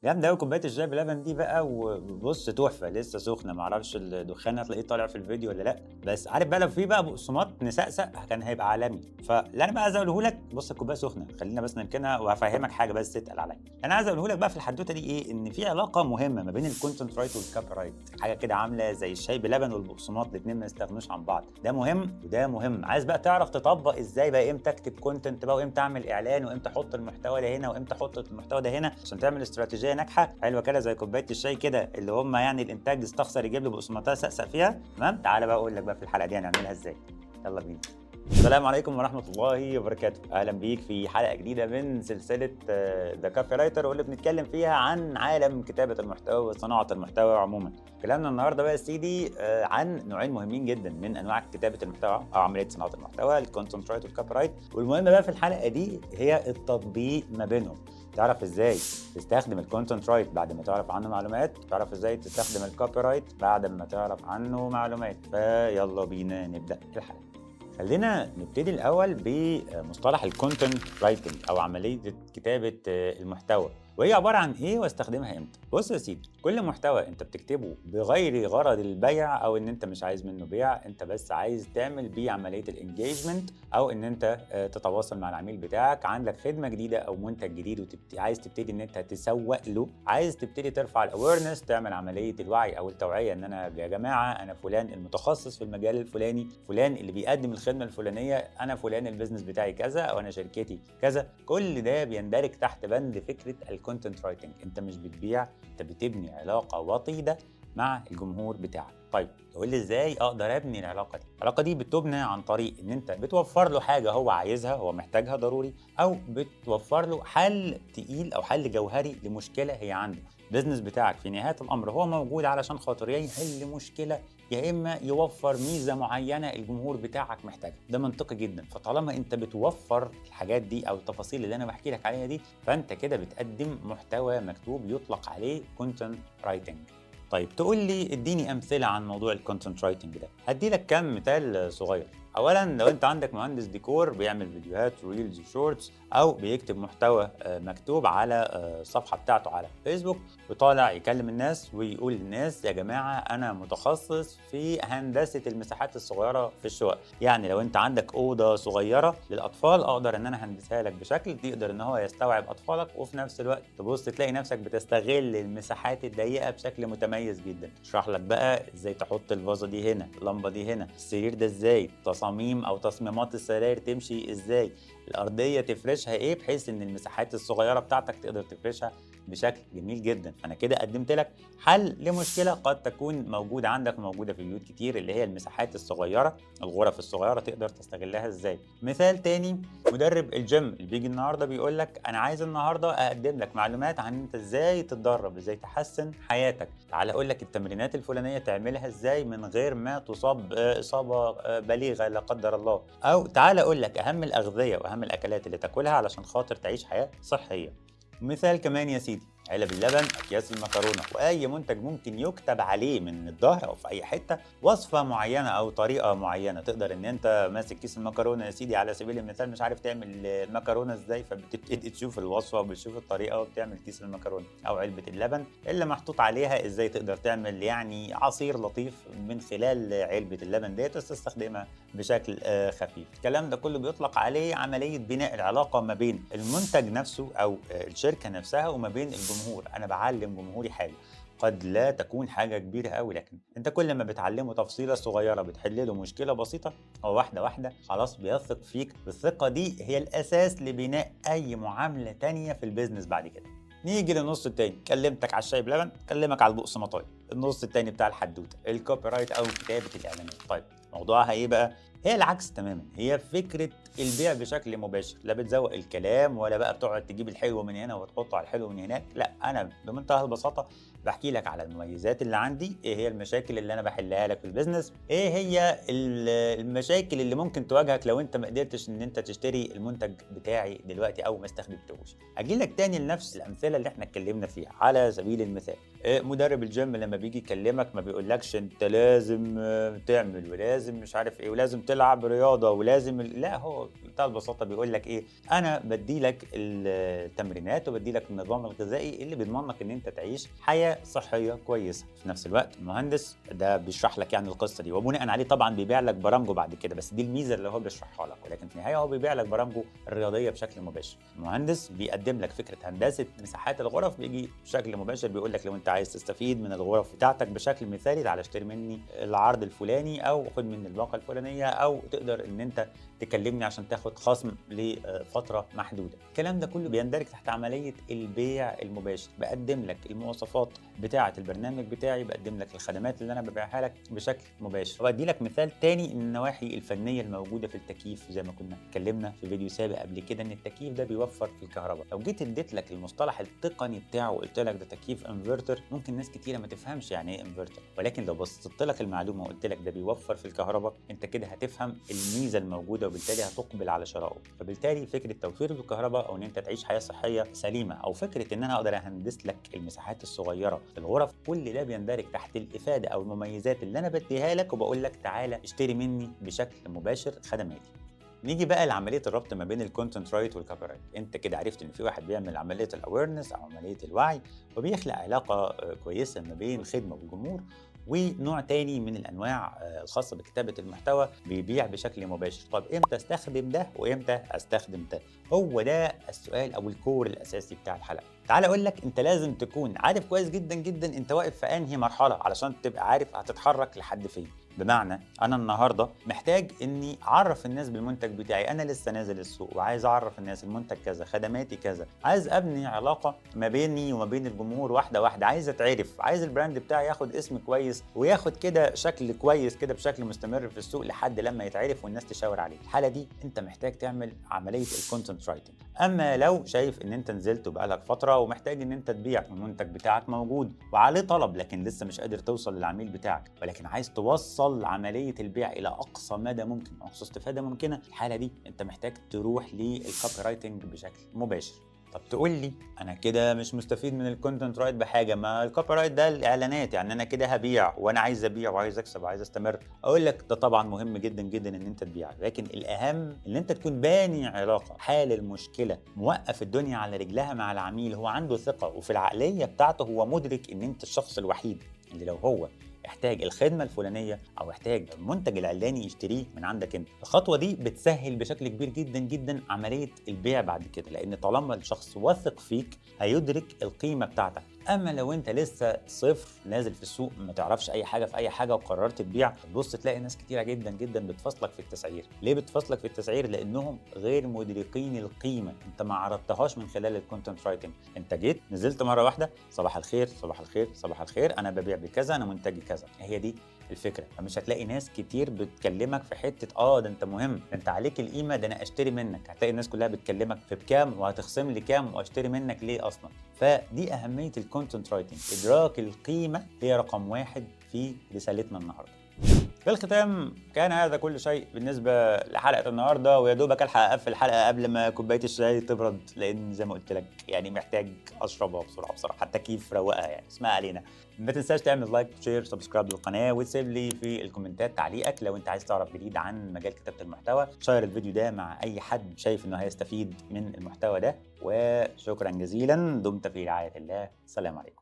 جامدة أوي كوباية الشاي بلبن دي بقى، وبُص تحفة لسه سخنة، ما أعرفش الدخان هتلاقيه طالع في الفيديو والّا لأ، بس عارف بقى لو في بقى بقسماط نسقسق كان هيبقى عالمي. فاللي أنا بقى عايز أقوله لك، بُص الكوباية سخنة، خلّينا بس نركنها وهافهمك حاجة بس اتقل عليَّ. أنا عايز أقوله لك بقى في الحدوتة دي إيه، إن في علاقة مهمة ما بين الcontent write والcopyright، حاجة كده عاملة زي الشاي بلبن والبقسماط، الاتنين ما يستغنوش عن بعض، ده مهم وده مهم. عايز بقى تعرف تطبّق إزاي بقى، إمتى أكتب content بقى وإمتى أعمل إعلان وإمتى أحط المحتوى ده هنا وإمتى أحط المحتوى ده هنا، عشان تعمل استراتيجية ناجحة حلوة كده زي كوباية الشاي كده، اللي هم يعني الإنتاج استخسر يجيب له بقسماطية سقسق فيها، تمام؟ تعالَ بقى أقول لك بقى في الحلقة دي هنعملها إزاي. يالّا بينا. السلام عليكم ورحمة الله وبركاته، أهلا بيك في حلقة جديدة من سلسلة ذا كافي رايتر، واللي بنتكلم فيها عن عالم كتابة المحتوى وصناعة المحتوى عموما. كلامنا النهارده بقى يا سيدي عن نوعين مهمين جدا من أنواع كتابة المحتوى أو عملية صناعة المحتوى، الكونتنت رايت والكوبي رايت. والمهم بقى في الحلقة دي هي التطبيق ما بينهم. تعرف ازاي تستخدم الكونتنت رايت بعد ما تعرف عنه معلومات، تعرف ازاي تستخدم الكوبي رايت بعد ما تعرف عنه معلومات. فيلا بينا نبدأ في الحلقة. خلينا نبتدي الأول بمصطلح الكونتنت رايتنج أو عملية كتابة المحتوى، وهي عبارة عن إيه واستخدمها إمتى؟ بص يا سيدي، كل محتوى أنت بتكتبه بغير غرض البيع أو إن أنت مش عايز منه بيع، أنت بس عايز تعمل بيه عملية الانجيجمنت أو إن أنت تتواصل مع العميل بتاعك، عندك خدمة جديدة أو منتج جديد وعايز تبتدي إن أنت تسوق له، عايز تبتدي ترفع الأويرنس، تعمل عملية الوعي أو التوعية إن أنا يا جماعة أنا فلان المتخصص في المجال الفلاني، فلان اللي بيقدم الخدمة الفلانية، أنا فلان البيزنس بتاعي كذا أو أنا شركتي كذا. كل ده بيندرج تحت بند فكرة الكونتنت رايتنج. أنت مش بتبيع، أنت بتبني علاقة وطيدة مع الجمهور بتاعك. طيب تقول لي ازاي اقدر ابني العلاقه دي؟ العلاقه دي بتبنى عن طريق ان انت بتوفر له حاجه هو عايزها، هو محتاجها ضروري، او بتوفر له حل تقيل او حل جوهري لمشكله هي عنده. البيزنس بتاعك في نهايه الامر هو موجود علشان خاطر يا يحل مشكله يا اما يوفر ميزه معينه الجمهور بتاعك محتاجها. ده منطقي جدا. فطالما انت بتوفر الحاجات دي او التفاصيل اللي انا بحكي لك عليها دي، فانت كده بتقدم محتوى مكتوب يطلق عليه كونتنت رايتنج. طيب تقول لي اديني امثله عن موضوع الكونتنت رايتنج ده. هدي لك كام مثال صغير. اولا لو انت عندك مهندس ديكور بيعمل فيديوهات ريلز وشورتس، او بيكتب محتوى مكتوب على الصفحه بتاعته على فيسبوك، وطالع يكلم الناس ويقول للناس يا جماعه انا متخصص في هندسه المساحات الصغيره في الشقق. يعني لو انت عندك اوضه صغيره للاطفال اقدر ان انا هندسها لك بشكل يقدر ان هو يستوعب اطفالك، وفي نفس الوقت تبص تلاقي نفسك بتستغل المساحات الضيقه بشكل متميز جدا. اشرح لك بقى ازاي تحط الفازه دي هنا، اللمبه دي هنا، السرير ده ازاي، تصاميم او تصميمات السراير تمشي ازاي، الارضيه تفرشها ايه، بحيث ان المساحات الصغيره بتاعتك تقدر تفرشها بشكل جميل جدا. فانا كده قدمت لك حل لمشكله قد تكون موجوده عندك وموجوده في بيوت كتير، اللي هي المساحات الصغيره، الغرف الصغيره تقدر تستغلها ازاي. مثال تاني، مدرب الجيم اللي بيجي النهارده بيقول لك انا عايز النهارده اقدم لك معلومات عن انت ازاي تتدرب، ازاي تحسن حياتك. تعال اقول لك التمرينات الفلانيه تعملها ازاي من غير ما تصاب اصابه بليغه لا قدر الله. او تعال اقول لك اهم الاغذيه واهم الاكلات اللي تاكلها علشان خاطر تعيش حياه صحيه. مثال كمان يا سيدي، علب اللبن، اكياس المكرونه، واي منتج ممكن يكتب عليه من الظهر او في اي حته وصفه معينه او طريقه معينه. تقدر ان انت ماسك كيس المكرونه يا سيدي على سبيل المثال مش عارف تعمل المكرونه ازاي، فبتبتدي تشوف الوصفه وبتشوف الطريقه وبتعمل كيس المكرونه. او علبه اللبن اللي محطوط عليها ازاي تقدر تعمل يعني عصير لطيف من خلال علبه اللبن ديت وتستخدمها بشكل خفيف. الكلام ده كله بيطلق عليه عمليه بناء العلاقه ما بين المنتج نفسه او الشركه نفسها وما بين الجمهور. انا بعلم جمهوري حاجه قد لا تكون حاجه كبيره قوي، لكن انت كل ما بتعلمه تفصيله صغيره بتحل له مشكله بسيطه، هو واحده واحده خلاص بيثق فيك. والثقه دي هي الاساس لبناء اي معامله تانية في البيزنس بعد كده. نيجي للنص التاني، كلمتك على الشاي بلبن، كلمك على البقسماطايه. النص التاني بتاع الحدوته الكوبي رايت او كتابه الاعلانات. طيب موضوعها ايه بقى؟ هي العكس تماما، هي فكره البيع بشكل مباشر. لا بتزوق الكلام ولا بقى بتقعد تجيب الحلو من هنا وتحطه على الحلو من هناك، لا انا بمنتهى البساطه بحكي لك على المميزات اللي عندي، ايه هي المشاكل اللي انا بحلها لك في البيزنس، ايه هي المشاكل اللي ممكن تواجهك لو انت ما قدرتش ان انت تشتري المنتج بتاعي دلوقتي او ما استخدمتهوش. اجي لك تاني لنفس الامثله اللي احنا اتكلمنا فيها. على سبيل المثال مدرب الجيم لما بيجي يكلمك ما بيقولكش انت لازم تعمل ولازم مش عارف ايه ولازم تلعب رياضه ولازم لا، هو بمنتهى البساطه بيقول لك ايه، انا بدي لك التمرينات وبدي لك النظام الغذائي اللي بيضمن لك ان انت تعيش حياه صحيه كويسه. في نفس الوقت المهندس ده بيشرح لك يعني القصه دي، وبناء عليه طبعا بيبيع لك برامجه بعد كده، بس دي الميزه اللي هو بيشرحها لك، ولكن في النهايه هو بيبيع لك برامجه الرياضيه بشكل مباشر. المهندس بيقدم لك فكره هندسه مساحات الغرف، بيجي بشكل مباشر بيقول لك لو انت عايز تستفيد من الغرف بتاعتك بشكل مثالي تعالى اشتري مني العرض الفلاني، او خد مني الباقه الفلانيه، او تقدر ان انت تكلمني عشان تاخد خصم لفتره محدوده. الكلام ده كله بيندرج تحت عمليه البيع المباشر. بقدم لك المواصفات بتاعه البرنامج بتاعي، بقدم لك الخدمات اللي انا ببيعها لك بشكل مباشر. وادي لك مثال تاني، النواحي الفنيه الموجوده في التكييف، زي ما كنا اتكلمنا في فيديو سابق قبل كده ان التكييف ده بيوفر في الكهرباء. لو جيت اديت لك المصطلح التقني بتاعه وقلت لك ده تكييف انفرتر، ممكن ناس كتيره ما تفهمش يعني ايه انفرتر، ولكن لو بسطت لك المعلومه وقلت لك ده بيوفر في الكهرباء، انت كده هتفهم الميزه الموجوده وبالتالي هتقبل على شرائه. فبالتالي فكره توفير الكهرباء او ان انت تعيش حياه صحيه سليمه، او فكره ان انا اقدر اهندس لك المساحات الصغيره في الغرف، كل ده بيندرج تحت الافاده او المميزات اللي انا بديها لك وبقول لك تعالى اشتري مني بشكل مباشر خدماتي. نيجي بقى لعمليه الربط ما بين الكونتنت رايت والكوبي رايت. انت كده عرفت ان في واحد بيعمل عمليه الاويرنس او عمليه الوعي وبيخلق علاقه كويسه ما بين الخدمه والجمهور، ونوع تاني من الانواع الخاصه بكتابه المحتوى بيبيع بشكل مباشر. طب امتى استخدم ده وامتى استخدم ده؟ هو ده السؤال او الكور الاساسي بتاع الحلقه. تعال اقول لك، انت لازم تكون عارف كويس جدا جدا انت واقف في انهي مرحله علشان تبقى عارف هتتحرك لحد فين. بمعنى انا النهارده محتاج اني اعرف الناس بالمنتج بتاعي، انا لسه نازل السوق وعايز اعرف الناس المنتج كذا، خدماتي كذا، عايز ابني علاقه ما بيني وما بين الجمهور واحده واحده، عايز اتعرف، عايز البراند بتاعي ياخد اسم كويس وياخد كده شكل كويس كده بشكل مستمر في السوق لحد لما يتعرف والناس تشاور عليه. الحاله دي انت محتاج تعمل عمليه الكونتنت رايتنج. اما لو شايف ان انت نزلت وبقالك فتره ومحتاج ان انت تبيع المنتج بتاعك موجود وعليه طلب لكن لسه مش قادر توصل للعميل بتاعك، ولكن عايز توصل عمليه البيع الى اقصى مدى ممكن، اقصى استفاده ممكنه، الحاله دي انت محتاج تروح للكوبي رايتنج بشكل مباشر. طب تقول لي انا كده مش مستفيد من الكونتنت رايت بحاجه، ما الكوبي رايت ده الاعلانات، يعني انا كده هبيع وانا عايز ابيع وعايز اكسب وعايز استمر. اقول لك ده طبعا مهم جدا جدا ان انت تبيع، لكن الاهم ان انت تكون باني علاقه، حال المشكله، موقف الدنيا على رجلها مع العميل، هو عنده ثقه وفي العقليه بتاعته هو مدرك ان انت الشخص الوحيد اللي لو هو احتاج الخدمه الفلانيه او احتاج المنتج العلاني يشتريه من عندك انت. الخطوه دي بتسهل بشكل كبير جدا جدا عمليه البيع بعد كده، لان طالما الشخص واثق فيك هيدرك القيمه بتاعتك. اما لو انت لسه صفر نازل في السوق ما تعرفش اي حاجه في اي حاجه وقررت تبيع، تبص تلاقي ناس كتيره جدا جدا بتفصلك في التسعير. ليه بتفصلك في التسعير؟ لانهم غير مدركين القيمه، انت ما عرضتهاش من خلال الكونتنت رايتنج. انت جيت نزلت مره واحده صباح الخير صباح الخير صباح الخير انا ببيع بكذا، انا منتجي كذا. هي دي الفكره. فمش هتلاقي ناس كتير بتكلمك في حته ده انت مهم، ده انت عليك القيمه، ده انا اشتري منك. هتلاقي الناس كلها بتكلمك في بكام وهتخصم لي كام واشتري منك ليه اصلا. فدي اهميه الكونتنت رايتنج، ادراك القيمه هي رقم واحد في رسالتنا النهارده. في الختام كان هذا كل شيء بالنسبه لحلقه النهارده، ويا دوبك الحق اقفل الحلقه قبل ما كوبايه الشاي تبرد، لان زي ما قلت لك يعني محتاج اشربها بسرعه بصراحه، حتى كيف روقها يعني اسمها علينا. ما تنساش تعمل لايك شير سبسكرايب للقناه وتسيب لي في الكومنتات تعليقك لو انت عايز تعرف جديد عن مجال كتابه المحتوى. شير الفيديو ده مع اي حد شايف انه هيستفيد من المحتوى ده، وشكرا جزيلا. دمت في رعايه الله. السلام عليكم.